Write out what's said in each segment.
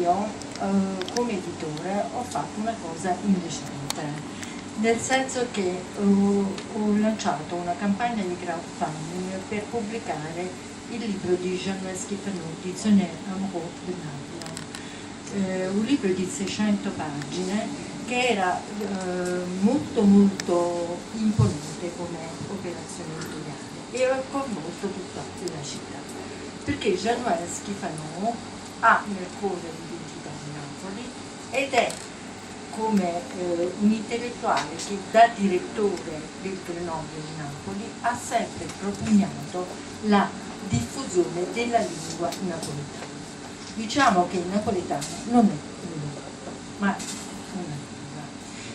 io come editore ho fatto una cosa indecente, nel senso che ho lanciato una campagna di crowdfunding per pubblicare il libro di Jean-Noël Schifano, Dizionaire amoureux de Naples, un libro di 600 pagine che era molto imponente come operazione editoriale e ha coinvolto tutta la città, perché Jean-Noël Schifano ha nel cuore l'identità di Napoli ed è come un intellettuale che da direttore del Grenoble di Napoli ha sempre propugnato la diffusione della lingua napoletana. Diciamo che il napoletano non è una lingua, ma una lingua.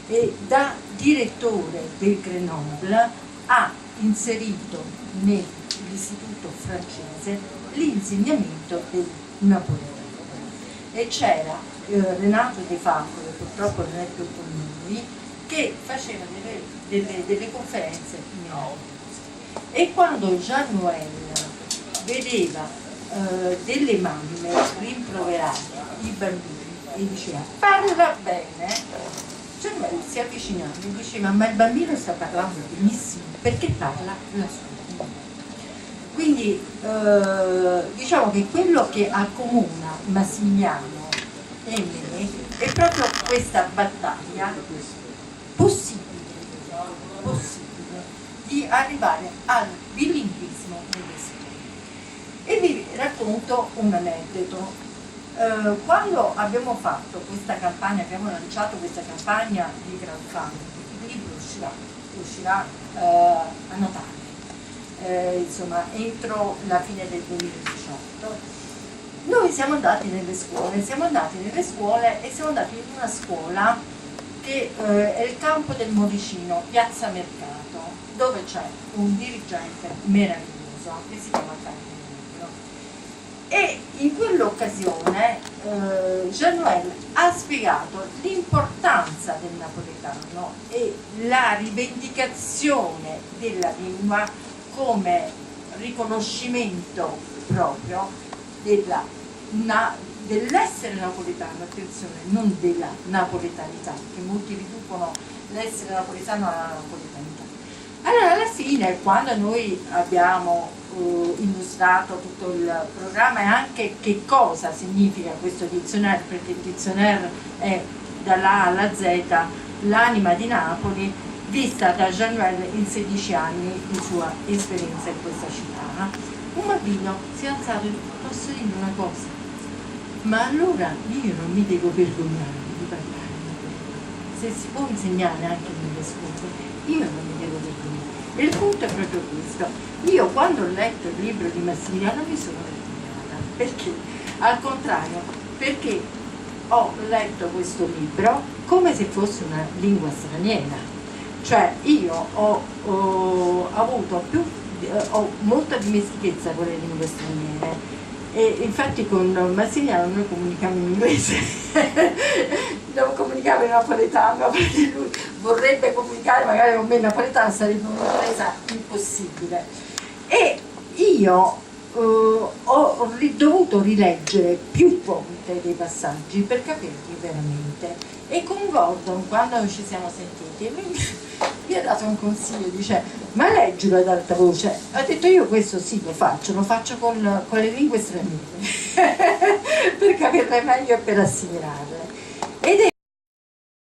E da direttore del Grenoble ha inserito nell'istituto francese l'insegnamento del napoletano. E c'era Renato De Falco, che purtroppo non è più con noi, che faceva delle conferenze meravigliose. E quando Jean-Noël vedeva delle mamme rimproverare i bambini e diceva parla bene, Jean-Noël si avvicinava e diceva ma il bambino sta parlando benissimo perché parla la sua lingua. Quindi diciamo che quello che accomuna Massimiliano e me è proprio questa battaglia possibile di arrivare al bilinguismo nelle scuole. E vi racconto un aneddoto. Quando abbiamo fatto questa campagna, abbiamo lanciato questa campagna di crowdfunding, il libro uscirà a Natale, insomma entro la fine del 2018. Noi siamo andati nelle scuole e siamo andati in una scuola che è il campo del Moricino, Piazza Mercato, dove c'è un dirigente meraviglioso che si chiama Carlo. E in quell'occasione Jean-Noël ha spiegato l'importanza del napoletano e la rivendicazione della lingua come riconoscimento proprio dell'essere napoletano, attenzione, non della napoletanità, che molti riducono l'essere napoletano alla napoletanità. Allora alla fine, quando noi abbiamo illustrato tutto il programma e anche che cosa significa questo dizionario, perché il dizionario è dall'A alla Z l'anima di Napoli vista da Jean-Noël in 16 anni di sua esperienza in questa città, un bambino si è alzato e detto posso dire una cosa, ma allora io non mi devo vergognare di parlare napoletano, se si può insegnare anche nelle scuole io non mi devo vergognare. E il punto è proprio questo. Io quando ho letto il libro di Massimiliano mi sono vergognata, perché? Al contrario, perché ho letto questo libro come se fosse una lingua straniera, cioè io ho molta dimestichezza con le lingue straniere e infatti con Massimiliano noi comunichiamo in inglese non comunicavo in napoletano perché lui vorrebbe comunicare magari con me in napoletano, sarebbe un'impresa impossibile. E io ho dovuto rileggere più volte dei passaggi per capirli veramente. E con Gordon, quando ci siamo sentiti, mi ha dato un consiglio, dice ma leggilo ad alta voce. Ho detto io questo sì lo faccio con le lingue straniere per capirle meglio e per assimilarle.